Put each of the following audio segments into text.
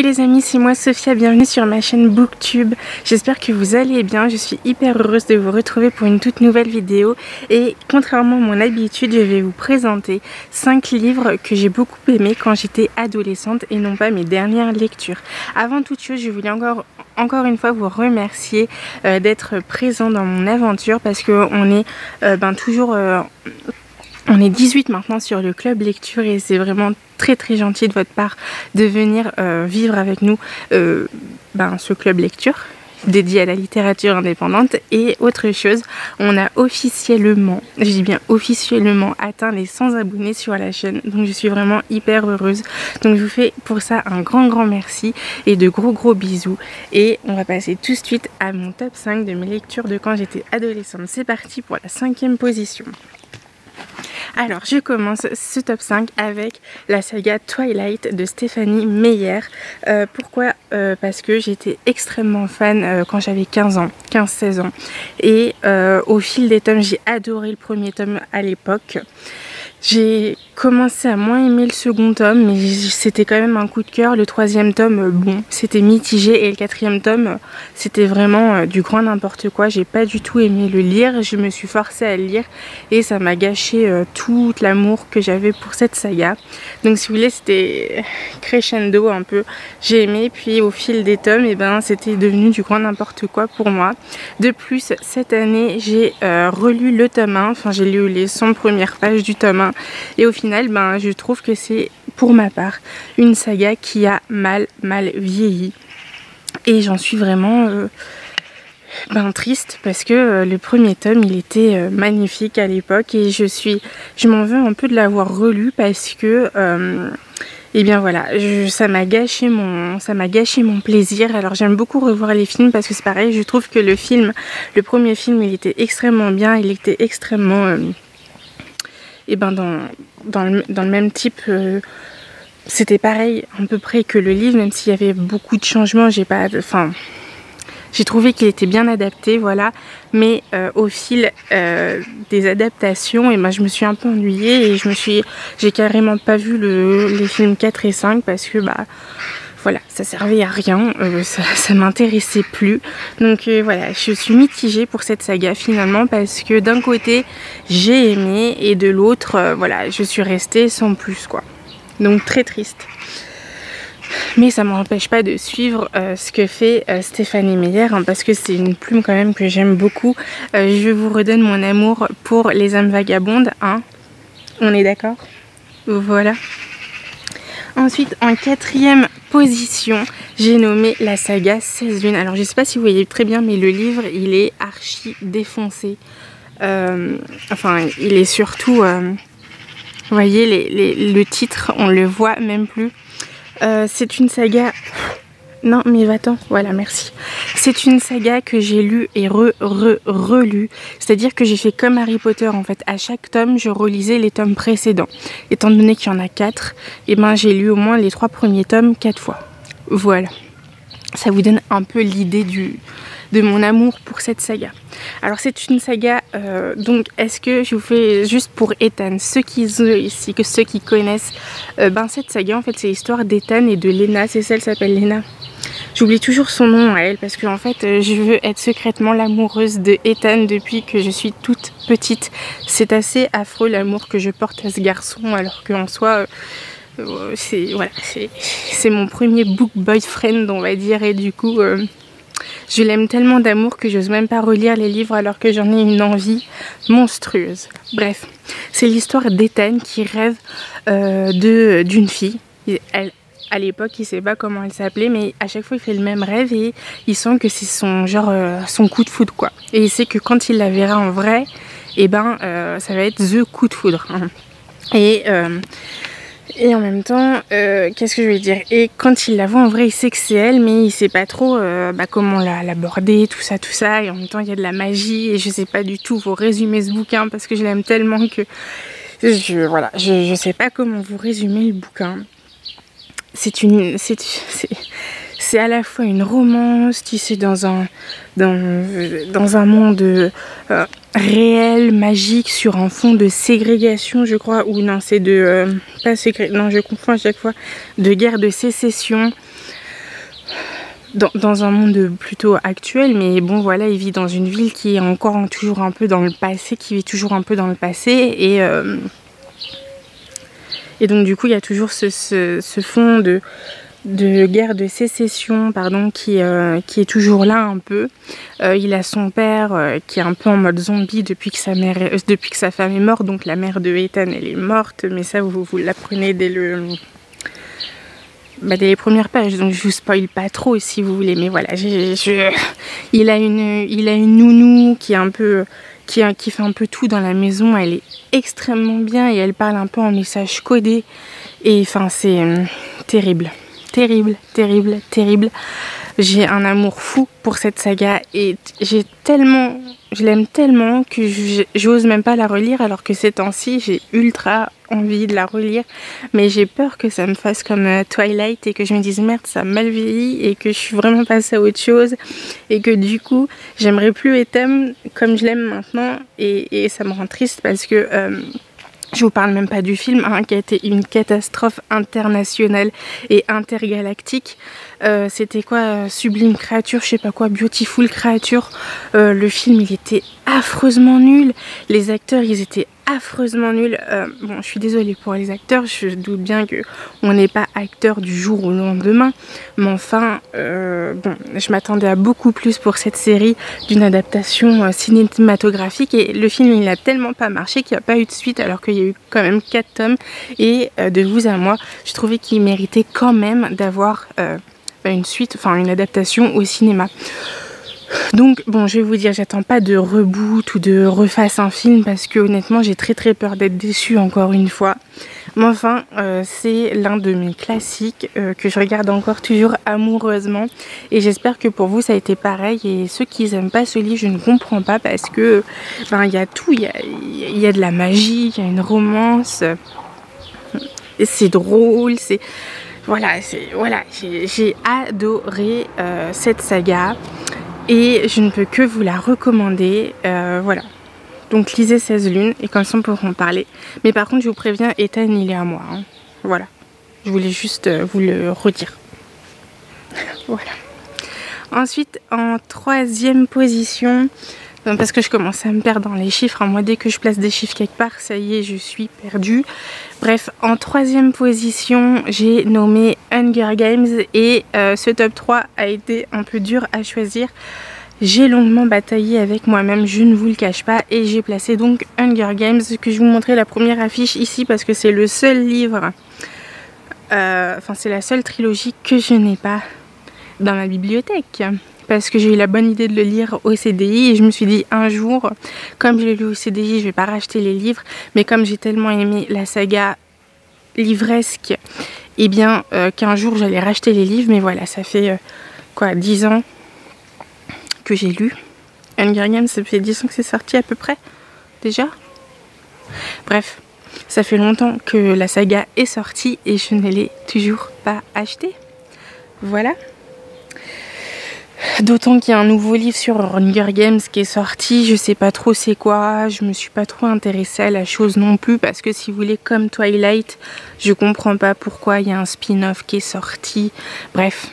les amis, c'est moi Sophia, bienvenue sur ma chaîne Booktube. J'espère que vous allez bien, je suis hyper heureuse de vous retrouver pour une toute nouvelle vidéo. Et contrairement à mon habitude, je vais vous présenter 5 livres que j'ai beaucoup aimés quand j'étais adolescente et non pas mes dernières lectures. Avant toute chose, je voulais encore une fois vous remercier d'être présent dans mon aventure parce qu'on est toujours... On est 18 maintenant sur le club lecture et c'est vraiment très gentil de votre part de venir vivre avec nous ce club lecture dédié à la littérature indépendante. Et autre chose, on a officiellement, je dis bien officiellement, atteint les 100 abonnés sur la chaîne, donc je suis vraiment hyper heureuse. Donc je vous fais pour ça un grand merci et de gros bisous. Et on va passer tout de suite à mon top 5 de mes lectures de quand j'étais adolescente. C'est parti pour la 5e position. Alors je commence ce top 5 avec la saga Twilight de Stephanie Meyer. Pourquoi parce que j'étais extrêmement fan quand j'avais 15-16 ans. Et au fil des tomes, j'ai adoré le premier tome à l'époque. J'ai commencé à moins aimer le second tome, mais c'était quand même un coup de cœur. Le 3e tome, bon, c'était mitigé. Et le 4e tome, c'était vraiment du grand n'importe quoi. J'ai pas du tout aimé le lire. Je me suis forcée à le lire et ça m'a gâché tout l'amour que j'avais pour cette saga. Donc si vous voulez, c'était crescendo un peu. J'ai aimé, puis au fil des tomes, c'était devenu du grand n'importe quoi pour moi. De plus, cette année, j'ai relu le tome 1. Enfin, j'ai lu les 100 premières pages du tome 1. Et au final, je trouve que c'est, pour ma part, une saga qui a mal vieilli. Et j'en suis vraiment triste parce que le premier tome, il était magnifique à l'époque. Et je m'en veux un peu de l'avoir relu parce que... voilà, ça m'a gâché mon plaisir. Alors j'aime beaucoup revoir les films parce que c'est pareil, je trouve que le premier film, il était extrêmement bien, il était extrêmement... dans le même type, c'était pareil à peu près que le livre, même s'il y avait beaucoup de changements. J'ai trouvé qu'il était bien adapté, voilà, mais au fil des adaptations, je me suis un peu ennuyée et j'ai carrément pas vu les films 4 et 5 parce que voilà, ça servait à rien, ça m'intéressait plus. Donc voilà, je suis mitigée pour cette saga finalement parce que d'un côté j'ai aimé et de l'autre, voilà, je suis restée sans plus quoi. Donc très triste. Mais ça ne m'empêche pas de suivre ce que fait Stephanie Meyer parce que c'est une plume quand même que j'aime beaucoup. Je vous redonne mon amour pour Les âmes vagabondes, hein. On est d'accord? Voilà. Ensuite, en 4e position, j'ai nommé la saga 16 lunes. Alors, je ne sais pas si vous voyez très bien, mais le livre, il est archi défoncé. Il est surtout... vous voyez, le titre, on le voit même plus. C'est une saga... Non, mais va-t'en. Voilà, merci. C'est une saga que j'ai lue et relue. C'est-à-dire que j'ai fait comme Harry Potter, en fait. À chaque tome, je relisais les tomes précédents. Étant donné qu'il y en a 4, j'ai lu au moins les 3 premiers tomes 4 fois. Voilà. Ça vous donne un peu l'idée de mon amour pour cette saga. Alors c'est une saga, donc est-ce que je vous fais juste pour Ethan, ceux qui connaissent, cette saga en fait c'est l'histoire d'Ethan et de Lena, c'est ça, elle s'appelle Lena. J'oublie toujours son nom à elle parce que en fait je veux être secrètement l'amoureuse de Ethan depuis que je suis toute petite. C'est assez affreux l'amour que je porte à ce garçon alors qu'en soi... c'est mon premier book boyfriend on va dire et du coup je l'aime tellement d'amour que j'ose même pas relire les livres alors que j'en ai une envie monstrueuse. Bref, c'est l'histoire d'Ethan qui rêve d'une fille. À l'époque il sait pas comment elle s'appelait mais à chaque fois il fait le même rêve et il sent que c'est son coup de foudre quoi. Et il sait que quand il la verra en vrai ça va être the coup de foudre hein. Et en même temps, qu'est-ce que je vais dire? Et quand il la voit en vrai, il sait que c'est elle, mais il sait pas trop comment l'aborder, tout ça. Et en même temps, il y a de la magie et je sais pas du tout vous résumer ce bouquin parce que je l'aime tellement que je sais pas comment vous résumer le bouquin. C'est à la fois une romance, tu sais, dans un monde réel, magique, sur un fond de ségrégation, je crois, ou non, c'est de... pas ségrégation, non, je confonds à chaque fois, de guerre de sécession. dans un monde plutôt actuel, mais bon voilà, il vit dans une ville qui est encore toujours un peu dans le passé, qui vit toujours un peu dans le passé, et donc du coup il y a toujours ce fond de guerre de sécession, pardon, qui est toujours là un peu. Il a son père qui est un peu en mode zombie depuis que sa femme est morte, donc la mère de Ethan elle est morte, mais ça vous l'apprenez dès les premières pages, donc je vous spoil pas trop si vous voulez, mais voilà, il a une nounou qui est un peu qui fait un peu tout dans la maison, elle est extrêmement bien et elle parle un peu en message codé, et enfin c'est terrible. Terrible, terrible, terrible. J'ai un amour fou pour cette saga et je l'aime tellement que j'ose même pas la relire, alors que ces temps-ci j'ai ultra envie de la relire, mais j'ai peur que ça me fasse comme Twilight et que je me dise merde, ça a mal vieilli et que je suis vraiment passée à autre chose et que du coup j'aimerais plus Ethan comme je l'aime maintenant, et ça me rend triste parce que je vous parle même pas du film hein, qui a été une catastrophe internationale et intergalactique. C'était quoi, Sublime Créature, je sais pas quoi, Beautiful Creature. Le film il était affreusement nul. Les acteurs ils étaient affreusement nuls. Bon, je suis désolée pour les acteurs, je doute bien que on n'est pas acteur du jour au lendemain, mais enfin bon, je m'attendais à beaucoup plus pour cette série d'une adaptation cinématographique, et le film il a tellement pas marché qu'il n'y a pas eu de suite, alors qu'il y a eu quand même 4 tomes, et de vous à moi je trouvais qu'il méritait quand même d'avoir une suite, enfin une adaptation au cinéma. Donc bon, je vais vous dire, j'attends pas de reboot ou de refasse un film parce que honnêtement j'ai très peur d'être déçue encore une fois. Mais enfin, c'est l'un de mes classiques que je regarde encore toujours amoureusement, et j'espère que pour vous ça a été pareil. Et ceux qui n'aiment pas ce livre, je ne comprends pas, parce que il y a tout, il y a de la magie, il y a une romance, c'est drôle, c'est... Voilà, j'ai adoré cette saga. Et je ne peux que vous la recommander, voilà. Donc lisez 16 lunes et comme ça on pourra en parler. Mais par contre je vous préviens, Ethan il est à moi, hein. Voilà. Je voulais juste vous le redire. Voilà. Ensuite en 3e position, parce que je commence à me perdre dans les chiffres, hein. Moi dès que je place des chiffres quelque part, ça y est, je suis perdue. Bref, en 3e position, j'ai nommé Hunger Games, et ce top 3 a été un peu dur à choisir. J'ai longuement bataillé avec moi-même, je ne vous le cache pas, et j'ai placé donc Hunger Games, que je vous montrer la première affiche ici parce que c'est le seul livre, enfin c'est la seule trilogie que je n'ai pas dans ma bibliothèque. Parce que j'ai eu la bonne idée de le lire au CDI, et je me suis dit un jour, comme je l'ai lu au CDI, je vais pas racheter les livres, mais comme j'ai tellement aimé la saga livresque, et bien qu'un jour j'allais racheter les livres. Mais voilà, ça fait quoi, 10 ans que j'ai lu Hunger Games, ça fait 10 ans que c'est sorti à peu près déjà. Bref, ça fait longtemps que la saga est sortie et je ne l'ai toujours pas acheté. Voilà. D'autant qu'il y a un nouveau livre sur Hunger Games qui est sorti, je sais pas trop c'est quoi, je me suis pas trop intéressée à la chose non plus, parce que si vous voulez, comme Twilight, je comprends pas pourquoi il y a un spin-off qui est sorti. Bref,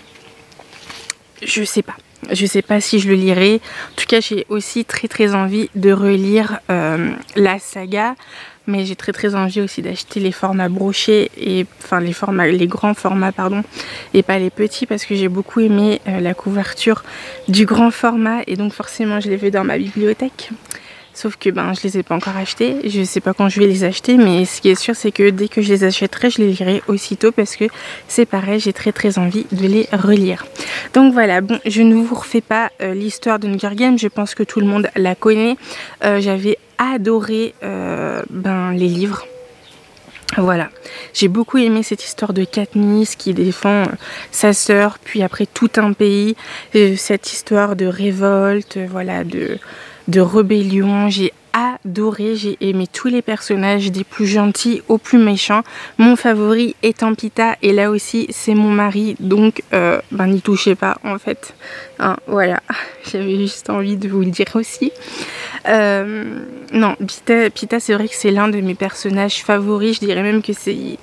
je sais pas. Je sais pas si je le lirai. En tout cas, j'ai aussi très envie de relire la saga. Mais j'ai très envie aussi d'acheter les formats brochés, et enfin les grands formats pardon, et pas les petits, parce que j'ai beaucoup aimé la couverture du grand format, et donc forcément je les veux dans ma bibliothèque. Sauf que je les ai pas encore achetés, je sais pas quand je vais les acheter, mais ce qui est sûr c'est que dès que je les achèterai, je les lirai aussitôt, parce que c'est pareil, j'ai très envie de les relire. Donc voilà, bon, je ne vous refais pas l'histoire de Hunger Games, je pense que tout le monde la connaît. J'avais adoré les livres. Voilà, j'ai beaucoup aimé cette histoire de Katniss qui défend sa sœur, puis après tout un pays, cette histoire de révolte, voilà, de rébellion. J'ai adoré, j'ai aimé tous les personnages, des plus gentils aux plus méchants. Mon favori étant Peeta, et là aussi c'est mon mari, donc n'y touchez pas en fait, hein, voilà, j'avais juste envie de vous le dire aussi. Non, Peeta c'est vrai que c'est l'un de mes personnages favoris, je dirais même que c'est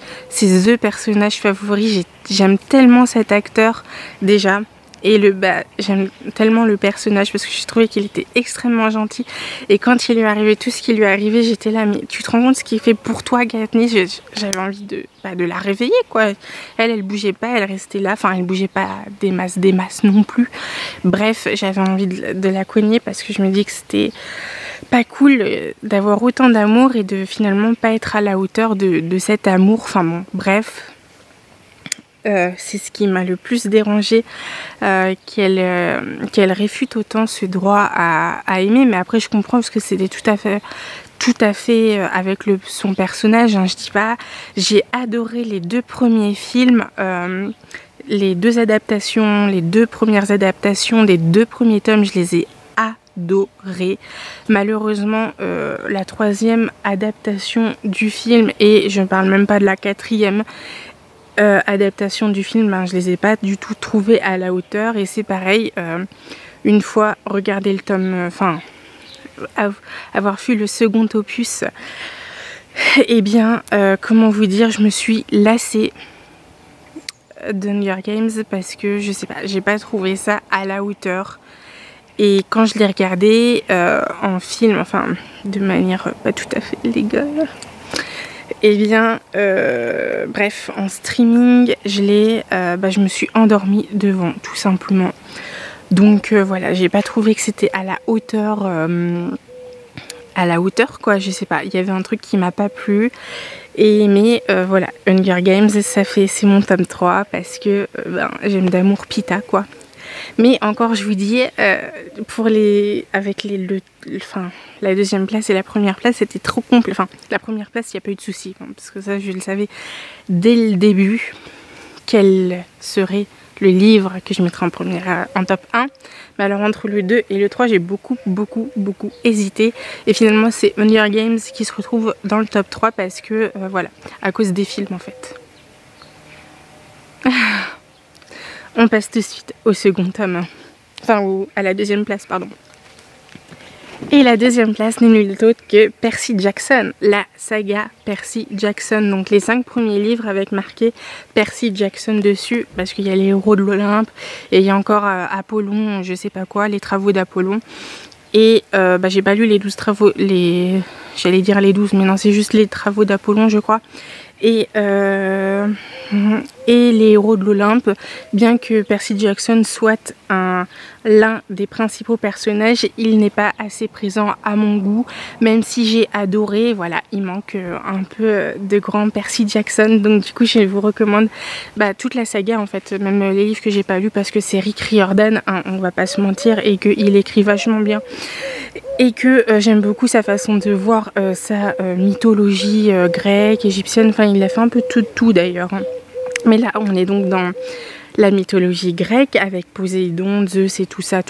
the personnage favori. J'aime tellement cet acteur déjà. et j'aime tellement le personnage parce que je trouvais qu'il était extrêmement gentil et quand il lui arrivait tout ce qui lui arrivait, j'étais là mais tu te rends compte ce qu'il fait pour toi Katniss. J'avais envie de la réveiller quoi. Elle bougeait pas, elle restait là, enfin elle bougeait pas des masses non plus. Bref, j'avais envie de la cogner parce que je me dis que c'était pas cool d'avoir autant d'amour et de finalement pas être à la hauteur de cet amour. Enfin bon, bref. C'est ce qui m'a le plus dérangé, qu'elle réfute autant ce droit à aimer, mais après je comprends parce que c'était tout à fait avec son personnage, hein, je dis pas. J'ai adoré les 2 premiers films, les 2 adaptations, les 2 premières adaptations des 2 premiers tomes, je les ai adoré. Malheureusement la 3e adaptation du film, et je ne parle même pas de la 4e adaptation du film, je les ai pas du tout trouvées à la hauteur, et c'est pareil, une fois regardé le tome, avoir vu le second opus, et bien comment vous dire, je me suis lassée d'Hunger Games parce que je sais pas, j'ai pas trouvé ça à la hauteur. Et quand je l'ai regardé en film, de manière pas tout à fait légale, et bien bref, en streaming, je me suis endormie devant, tout simplement. Donc voilà, j'ai pas trouvé que c'était à la hauteur quoi, je sais pas, il y avait un truc qui m'a pas plu. Mais voilà, Hunger Games, c'est mon tome 3 parce que j'aime d'amour Pita quoi. Mais encore je vous dis, la 2e place et la 1re place c'était trop complet. La 1re place il n'y a pas eu de souci, parce que ça je le savais dès le début quel serait le livre que je mettrais en top 1. Mais alors entre le 2 et le 3 j'ai beaucoup hésité, et finalement c'est Hunger Games qui se retrouve dans le top 3 parce que voilà, à cause des films en fait. On passe tout de suite au second tome, à la 2e place pardon. Et la 2e place n'est nulle autre que Percy Jackson, la saga Percy Jackson. Donc les 5 premiers livres avec marqué Percy Jackson dessus, parce qu'il y a les héros de l'Olympe et il y a encore Apollon, je sais pas quoi, les travaux d'Apollon. Et j'ai pas lu les 12 travaux, j'allais dire les 12, mais non, c'est juste les travaux d'Apollon je crois. Et les héros de l'Olympe, bien que Percy Jackson soit l'un des principaux personnages, il n'est pas assez présent à mon goût, même si j'ai adoré, voilà, il manque un peu de grand Percy Jackson. Donc du coup je vous recommande toute la saga en fait, même les livres que j'ai pas lus, parce que c'est Rick Riordan, hein, on va pas se mentir, et qu'il écrit vachement bien, et que j'aime beaucoup sa façon de voir sa mythologie grecque, égyptienne, il a fait un peu tout d'ailleurs, hein. Mais là on est donc dans la mythologie grecque avec Poséidon, Zeus et tout ça.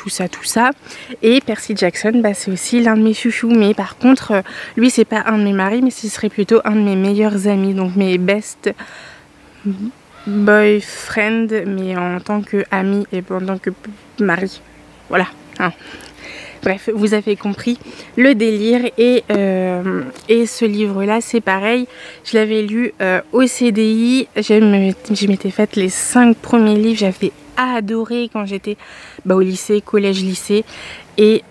Et Percy Jackson, c'est aussi l'un de mes chouchous, mais par contre lui c'est pas un de mes maris, mais ce serait plutôt un de mes meilleurs amis, donc mes best boyfriend, mais en tant que ami et en tant que mari, voilà, hein. Bref, vous avez compris le délire. Et ce livre-là, c'est pareil. Je l'avais lu au CDI. Je m'étais faite les 5 premiers livres. J'avais adoré quand j'étais au lycée, collège-lycée. Et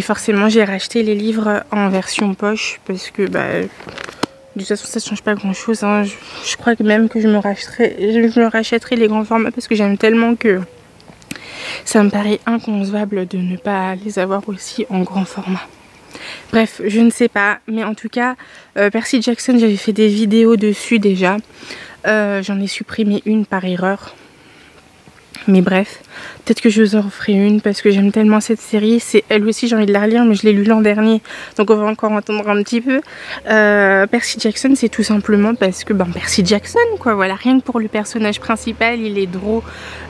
forcément, j'ai racheté les livres en version poche parce que de toute façon, ça ne change pas grand-chose, hein. Je crois que même que je me rachèterai les grands formats parce que j'aime tellement que ça me paraît inconcevable de ne pas les avoir aussi en grand format. Bref, je ne sais pas, mais en tout cas, Percy Jackson, j'avais fait des vidéos dessus déjà. J'en ai supprimé une par erreur. Mais bref, peut-être que je vous en referai une parce que j'aime tellement cette série. C'est elle aussi, j'ai envie de la relire, mais je l'ai lu l'an dernier, donc on va encore entendre un petit peu. Percy Jackson, c'est tout simplement parce que Percy Jackson quoi, voilà, rien que pour le personnage principal, il est drôle,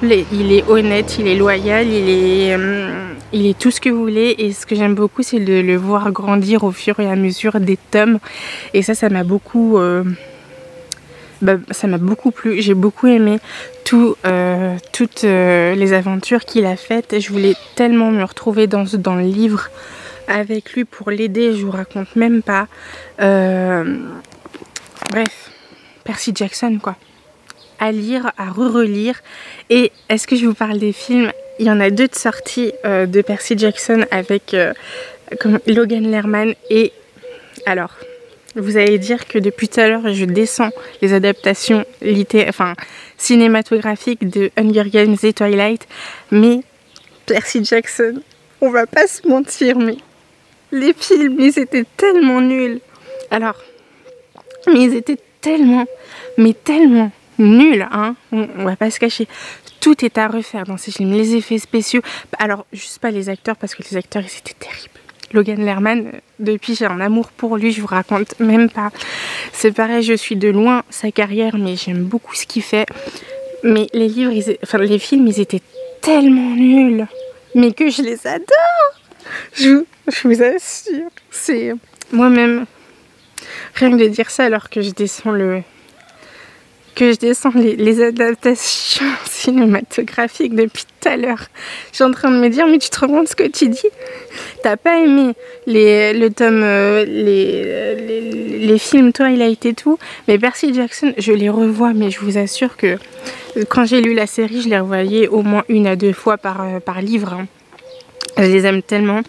il est honnête, il est loyal, il est tout ce que vous voulez. Et ce que j'aime beaucoup, c'est de le voir grandir au fur et à mesure des tomes. Et ça m'a beaucoup ça m'a beaucoup plu, j'ai beaucoup aimé toutes les aventures qu'il a faites. Je voulais tellement me retrouver dans le livre avec lui pour l'aider, je vous raconte même pas. Bref, Percy Jackson quoi. à lire, à re-relire. Et est-ce que je vous parle des films? Il y en a 2 de sortie de Percy Jackson avec comme Logan Lerman. Et alors, vous allez dire que depuis tout à l'heure je descends les adaptations cinématographiques de Hunger Games et Twilight, mais Percy Jackson, on va pas se mentir, mais les films, ils étaient tellement nuls. Alors, mais ils étaient tellement nuls, hein. On va pas se cacher. Tout est à refaire dans ces films, les effets spéciaux. Alors, juste pas les acteurs, parce que les acteurs, ils étaient terribles. Logan Lerman, depuis j'ai un amour pour lui, je vous raconte même pas. C'est pareil, je suis de loin sa carrière, mais j'aime beaucoup ce qu'il fait. Mais les livres, les films, ils étaient tellement nuls, mais que je les adore. Je vous assure, c'est moi-même, rien que de dire ça alors que je descends les adaptations cinématographiques depuis tout à l'heure. Je suis en train de me dire, mais tu te rends compte ce que tu dis? T'as pas aimé les films Twilight et tout, mais Percy Jackson, je les revois, mais je vous assure que quand j'ai lu la série, je les revoyais au moins 1 à 2 fois par livre, hein. Je les aime tellement.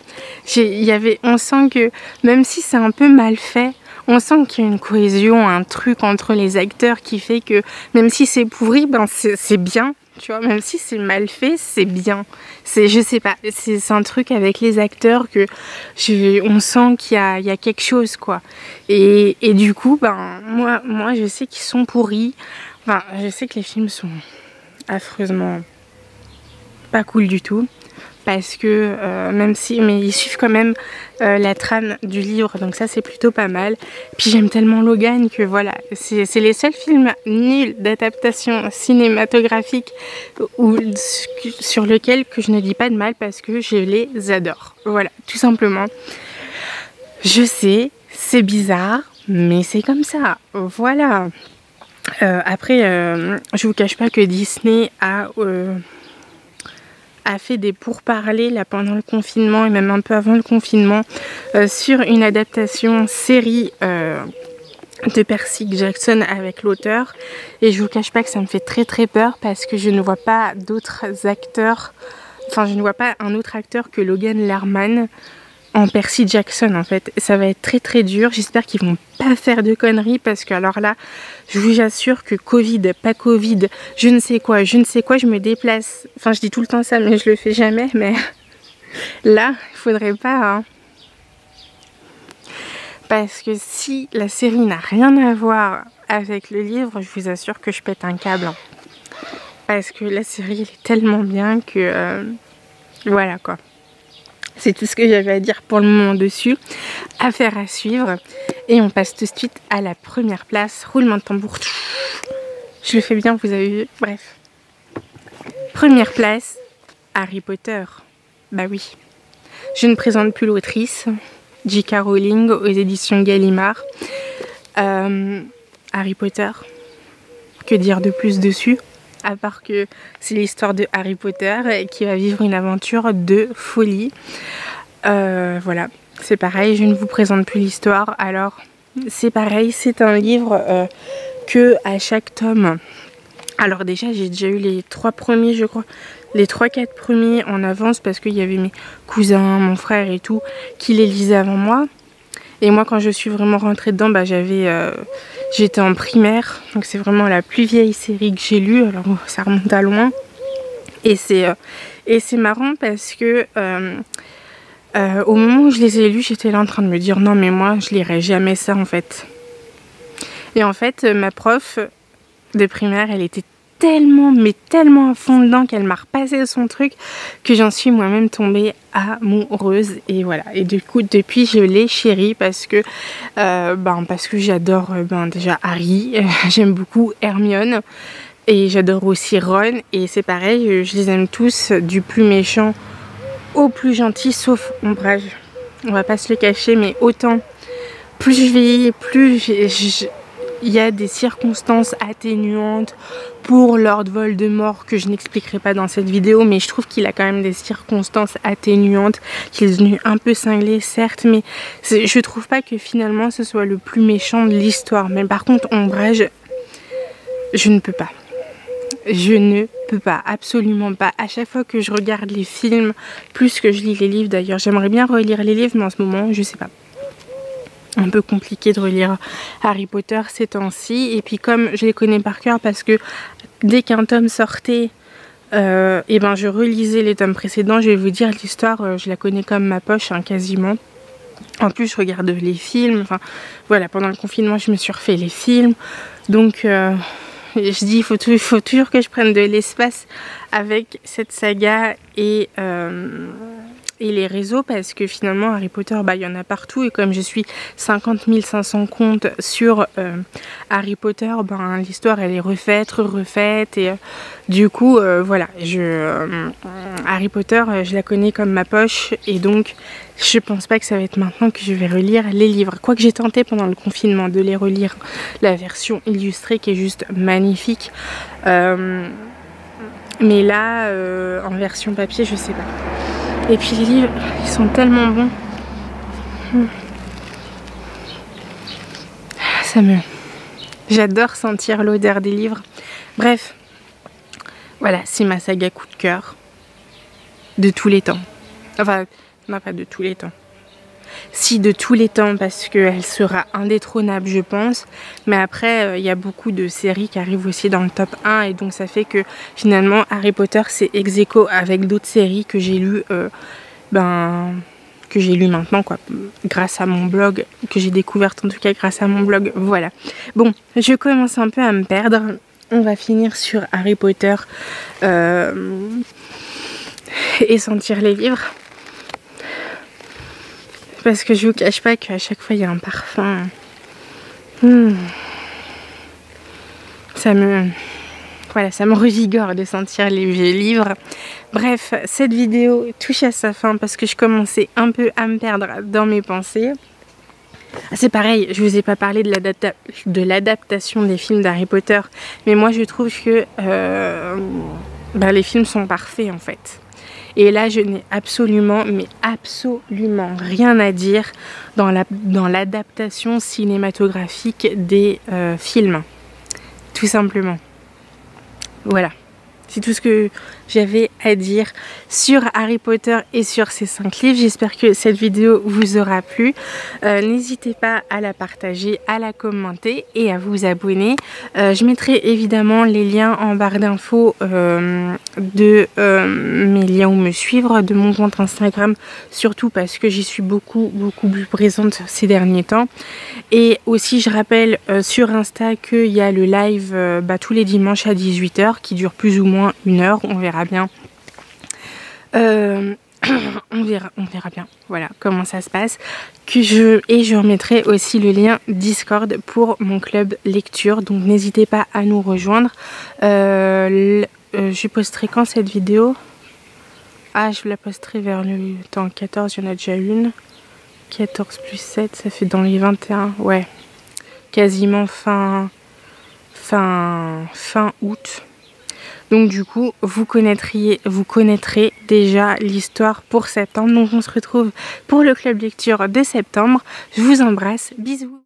On sent que, même si c'est un peu mal fait, on sent qu'il y a une cohésion, un truc entre les acteurs qui fait que même si c'est pourri, ben c'est bien, tu vois, même si c'est mal fait, c'est bien. Je sais pas, c'est un truc avec les acteurs que on sent qu'il y a quelque chose, quoi. Et du coup, ben moi je sais qu'ils sont pourris. Enfin, je sais que les films sont affreusement pas cool du tout. Parce que mais ils suivent quand même la trame du livre, donc ça c'est plutôt pas mal. Puis j'aime tellement Logan que voilà, c'est les seuls films nuls d'adaptation cinématographique sur lesquels que je ne dis pas de mal parce que je les adore. Voilà, tout simplement. Je sais, c'est bizarre, mais c'est comme ça. Voilà. Après, je vous cache pas que Disney a fait des pourparlers là pendant le confinement et même un peu avant le confinement sur une adaptation série de Percy Jackson avec l'auteur, et je vous cache pas que ça me fait très peur parce que je ne vois pas d'autres acteurs, enfin je ne vois pas un autre acteur que Logan Lerman en Percy Jackson en fait. Ça va être très dur, j'espère qu'ils vont pas faire de conneries parce que alors là je vous assure que Covid, pas Covid, je ne sais quoi, je me déplace, enfin je dis tout le temps ça mais je le fais jamais, mais là il faudrait pas, hein. Parce que si la série n'a rien à voir avec le livre, je vous assure que je pète un câble, hein. Parce que la série elle est tellement bien que voilà quoi. C'est tout ce que j'avais à dire pour le moment dessus. Affaire à suivre. Et on passe tout de suite à la première place. Roulement de tambour. Je le fais bien, vous avez vu. Bref. Première place, Harry Potter. Bah oui. Je ne présente plus l'autrice. J.K. Rowling aux éditions Gallimard. Harry Potter. Que dire de plus dessus ? À part que c'est l'histoire de Harry Potter qui va vivre une aventure de folie. Voilà, c'est pareil, je ne vous présente plus l'histoire. Alors, c'est pareil, c'est un livre que à chaque tome. Alors déjà, j'ai déjà eu les 3 premiers, je crois, les 3-4 premiers en avance parce qu'il y avait mes cousins, mon frère et tout qui les lisaient avant moi. Et moi, quand je suis vraiment rentrée dedans, bah, j'étais en primaire. Donc c'est vraiment la plus vieille série que j'ai lue. Alors ça remonte à loin. Et c'est marrant parce que au moment où je les ai lus, j'étais là en train de me dire non mais moi je lirai jamais ça en fait. Et en fait, ma prof de primaire, elle était tellement à fond dedans qu'elle m'a repassé son truc que j'en suis moi-même tombée amoureuse. Et voilà, et du coup depuis je l'ai chérie parce que j'adore déjà Harry, j'aime beaucoup Hermione et j'adore aussi Ron, et c'est pareil, je les aime tous du plus méchant au plus gentil sauf Ombrage. On va pas se le cacher, mais autant plus je vieillis, plus il y a des circonstances atténuantes pour Lord Voldemort que je n'expliquerai pas dans cette vidéo, mais je trouve qu'il a quand même des circonstances atténuantes, qu'il est devenu un peu cinglé certes, mais je trouve pas que finalement ce soit le plus méchant de l'histoire. Mais par contre Ombrage, je ne peux pas. je ne peux pas, absolument pas. À chaque fois que je regarde les films, plus que je lis les livres d'ailleurs, j'aimerais bien relire les livres, mais en ce moment, je sais pas. Un peu compliqué de relire Harry Potter ces temps-ci. Et puis comme je les connais par cœur, parce que dès qu'un tome sortait, et ben je relisais les tomes précédents. Je vais vous dire, l'histoire, je la connais comme ma poche, hein, quasiment. En plus, je regarde les films. Enfin, voilà, pendant le confinement, je me suis refait les films. Donc, je dis, il faut toujours que je prenne de l'espace avec cette saga et les réseaux, parce que finalement Harry Potter, bah, il y en a partout, et comme je suis 50 500 comptes sur Harry Potter, ben, l'histoire elle est refaite et du coup voilà, Harry Potter je la connais comme ma poche, et donc je pense pas que ça va être maintenant que je vais relire les livres, quoique j'ai tenté pendant le confinement de les relire, la version illustrée qui est juste magnifique, mais là en version papier je sais pas. Et puis les livres, ils sont tellement bons. J'adore sentir l'odeur des livres. Bref, voilà, c'est ma saga coup de cœur de tous les temps. Enfin, non, pas de tous les temps. Si, de tous les temps, parce qu'elle sera indétrônable, je pense. Mais après, il y a beaucoup de séries qui arrivent aussi dans le top 1. Et donc, ça fait que finalement, Harry Potter, c'est ex aequo avec d'autres séries que j'ai lues, que j'ai lues maintenant, quoi. Grâce à mon blog, que j'ai découverte en tout cas grâce à mon blog. Voilà. Bon, je commence un peu à me perdre. On va finir sur Harry Potter et sentir les livres. Parce que je vous cache pas qu'à chaque fois il y a un parfum. Ça me revigore de sentir les vieux livres. Bref, cette vidéo touche à sa fin parce que je commençais un peu à me perdre dans mes pensées. C'est pareil, je vous ai pas parlé de l'adaptation des films d'Harry Potter, mais moi je trouve que les films sont parfaits en fait. Et là, je n'ai absolument, mais absolument rien à dire dans l'adaptation cinématographique des films. Tout simplement. Voilà. C'est tout ce que j'avais à dire sur Harry Potter et sur ces 5 livres. J'espère que cette vidéo vous aura plu. N'hésitez pas à la partager, à la commenter et à vous abonner. Je mettrai évidemment les liens en barre d'infos de mes liens où me suivre, de mon compte Instagram, surtout parce que j'y suis beaucoup plus présente ces derniers temps. Et aussi, je rappelle sur Insta qu'il y a le live tous les dimanches à 18 h qui dure plus ou moins 1 heure, on verra bien. On verra bien, voilà comment ça se passe. Et je remettrai aussi le lien Discord pour mon club lecture, donc n'hésitez pas à nous rejoindre. Je posterai quand cette vidéo? Ah, je la posterai vers le temps 14, il y en a déjà une. 14 plus 7, ça fait dans les 21, ouais, quasiment fin août. Donc du coup, vous connaîtrez déjà l'histoire pour septembre. Donc on se retrouve pour le club lecture de septembre. Je vous embrasse, bisous.